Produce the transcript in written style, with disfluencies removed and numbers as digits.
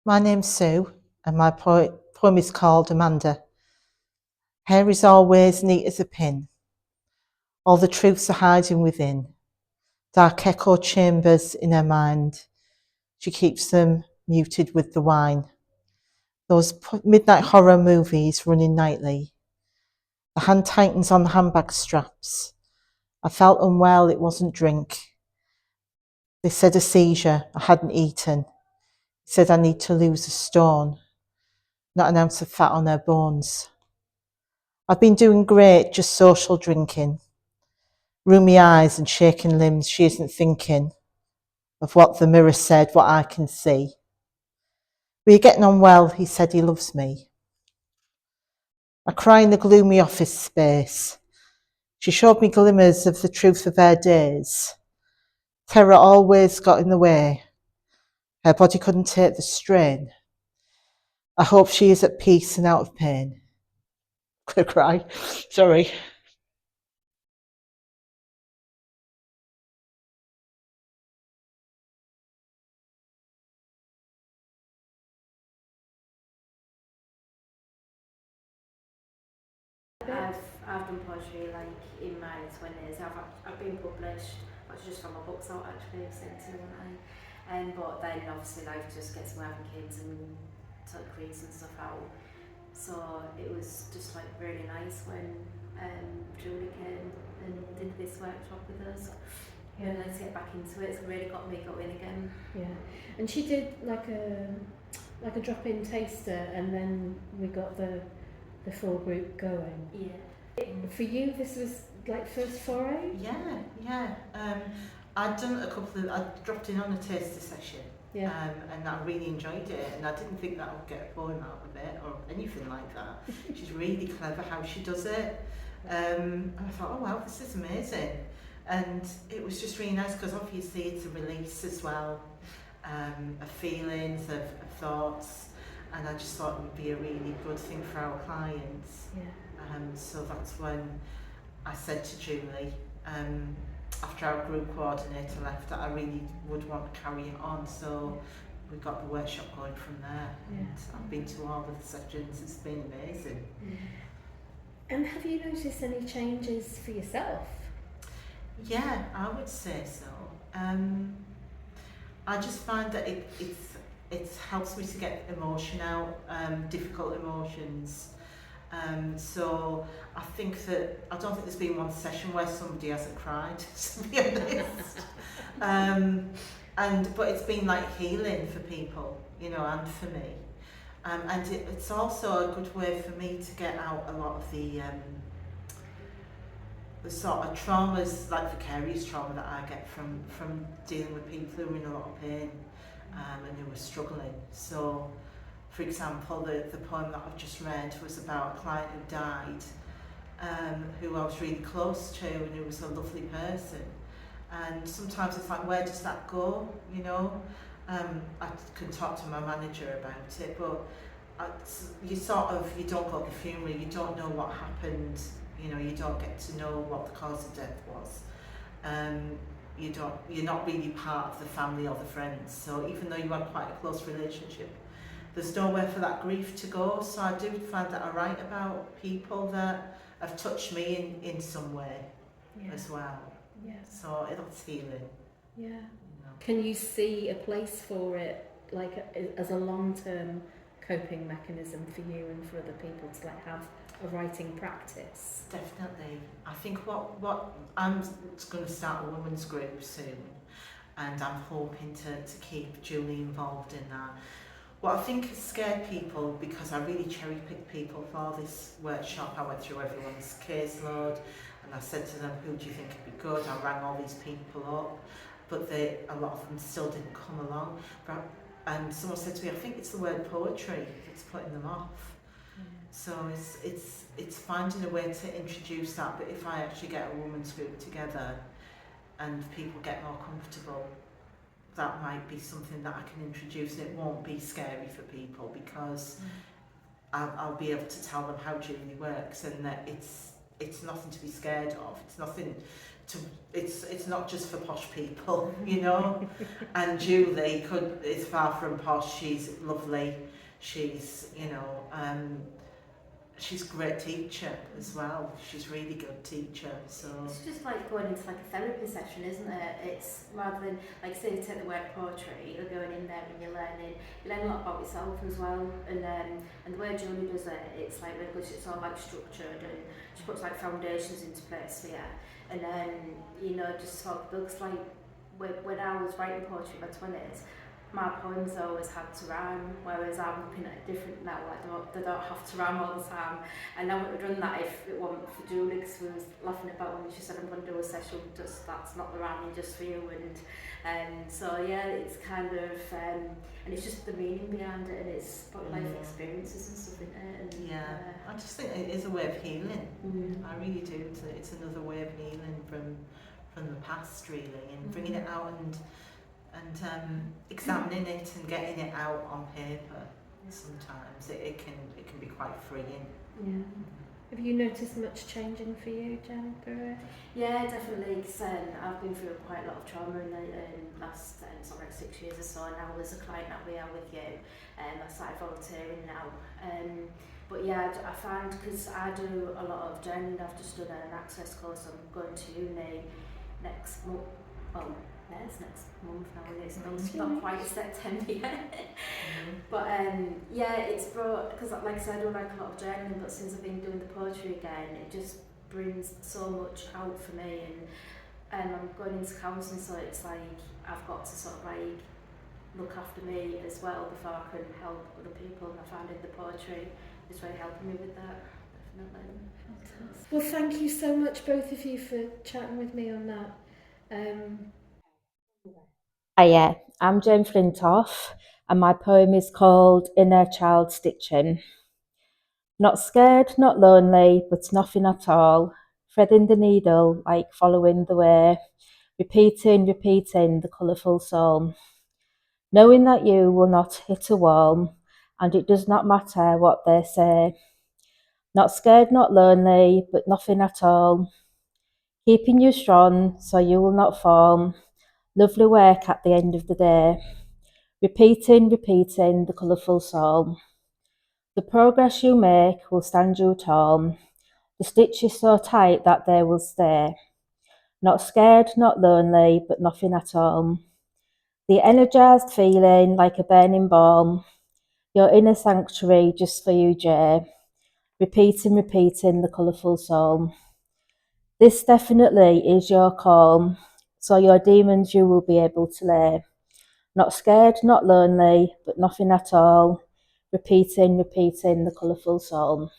My name's Sue, and my poem is called Amanda. Hair is always neat as a pin. All the truths are hiding within. Dark echo chambers in her mind. She keeps them muted with the wine. Those midnight horror movies running nightly. The hand tightens on the handbag straps. I felt unwell, it wasn't drink. They said a seizure, I hadn't eaten. Said I need to lose a stone. Not an ounce of fat on her bones. I've been doing great, just social drinking. Roomy eyes and shaking limbs, she isn't thinking of what the mirror said, what I can see. We're getting on well, he said he loves me. I cry in the gloomy office space. She showed me glimmers of the truth of her days. Terror always got in the way. Her body couldn't take the strain. I hope she is at peace and out of pain. Could cry, sorry. I've done poetry like in my 20s. I've been published, actually just from my books out actually, sent to one but then obviously life just gets away having kids and took reads and stuff out. So it was just like really nice when Julie came and did this workshop with us. Yeah. And let's get back into it. It's really got me going again. Yeah, and she did like a drop-in taster, and then we got the full group going. Yeah. For you, this was like first foray? Yeah. I'd done I dropped in on a taster session. Yeah. And I really enjoyed it, and I didn't think that I would get a poem out of it or anything like that. She's really clever how she does it. And I thought, oh wow, this is amazing. And it was just really nice because obviously it's a release as well, of feelings, of thoughts, and I just thought it would be a really good thing for our clients. Yeah. So that's when I said to Julie, after our group coordinator left, that I really would want to carry it on. So we got the workshop going from there. Yeah. And I've been to all of the sessions, it's been amazing. Yeah. And have you noticed any changes for yourself? Yeah, I would say so. I just find that it helps me to get emotion out, difficult emotions. So I think that I don't think there's been one session where somebody hasn't cried, to be honest. But it's been like healing for people, you know, and for me. And it's also a good way for me to get out a lot of the sort of traumas, like vicarious trauma that I get from dealing with people who are in a lot of pain, and who are struggling. So, for example, the poem that I've just read was about a client who died, who I was really close to and who was a lovely person. And sometimes it's like, where does that go, you know? I can talk to my manager about it, but you don't go to the funeral, you don't know what happened, you know, you don't get to know what the cause of death was. You're not really part of the family or the friends, so even though you have quite a close relationship, there's nowhere for that grief to go. So I do find that I write about people that have touched me in some way, yeah, as well. Yeah. So it's healing. Yeah. You know. Can you see a place for it, like as a long-term coping mechanism for you and for other people to like have a writing practice? Definitely. I think what I'm going to start a women's group soon, and I'm hoping to keep Julie involved in that. What I think has scared people, because I really cherry picked people for this workshop, I went through everyone's caseload and I said to them, who do you think would be good? I rang all these people up, but a lot of them still didn't come along. And someone said to me, I think it's the word poetry that's putting them off. So it's finding a way to introduce that, but if I actually get a women's group together and people get more comfortable, that might be something that I can introduce, and it won't be scary for people because I'll be able to tell them how Julie works, and that it's nothing to be scared of. It's nothing to. It's not just for posh people, you know. And Julie is far from posh. She's lovely. She's she's a great teacher as well. She's a really good teacher. So it's just like going into like a therapy session, isn't it? It's rather than like say you take the word poetry, you're going in there and you learn a lot about yourself as well. And the way Julie does it, it's like really good. It's all like structured and she puts like foundations into place for you. And just sort of books like when I was writing poetry in my 20s, my poems always had to rhyme, whereas I'm looking at it different now. They don't have to rhyme all the time. And I wouldn't have done that if it wasn't for Julie, because we was laughing about when she said I'm going to do a session, that's not the rhyming, just for you. And so yeah, it's kind of and it's just the meaning behind it, and it's about life experiences and stuff in it. And, I just think it is a way of healing. I really do. It's another way of healing from the past, really, and bringing it out and examining it and getting it out on paper. Sometimes it can be quite freeing. Yeah. Have you noticed much changing for you, Jen? Yeah, definitely. Because I've been through quite a lot of trauma in the last sort of like 6 years or so. Now as a client that we are with you, I started volunteering now. But yeah, I find, because I do a lot of journaling, I've just done an access course. I'm going to uni next month. Well, it's next month now, and it's not quite September yet. But it's brought, because like I said, I do like a lot of journaling, but since I've been doing the poetry again, it just brings so much out for me. And I'm going into counselling, so it's like I've got to sort of like look after me as well before I can help other people. And I find the poetry is really helping me with that. Definitely. Well, thank you so much, both of you, for chatting with me on that. Hiya, I'm Jane Flintoff, and my poem is called Inner Child Stitching. Not scared, not lonely, but nothing at all. Threading the needle like following the way. Repeating the colourful psalm. Knowing that you will not hit a wall, and it does not matter what they say. Not scared, not lonely, but nothing at all. Keeping you strong so you will not fall. Lovely work at the end of the day. Repeating the colourful psalm. The progress you make will stand you tall. The stitches so tight that they will stay. Not scared, not lonely, but nothing at all. The energised feeling like a burning ball. Your inner sanctuary just for you, Jay. Repeating the colourful psalm. This definitely is your call, so your demons you will be able to lay. Not scared, not lonely, but nothing at all. Repeating the colourful psalm.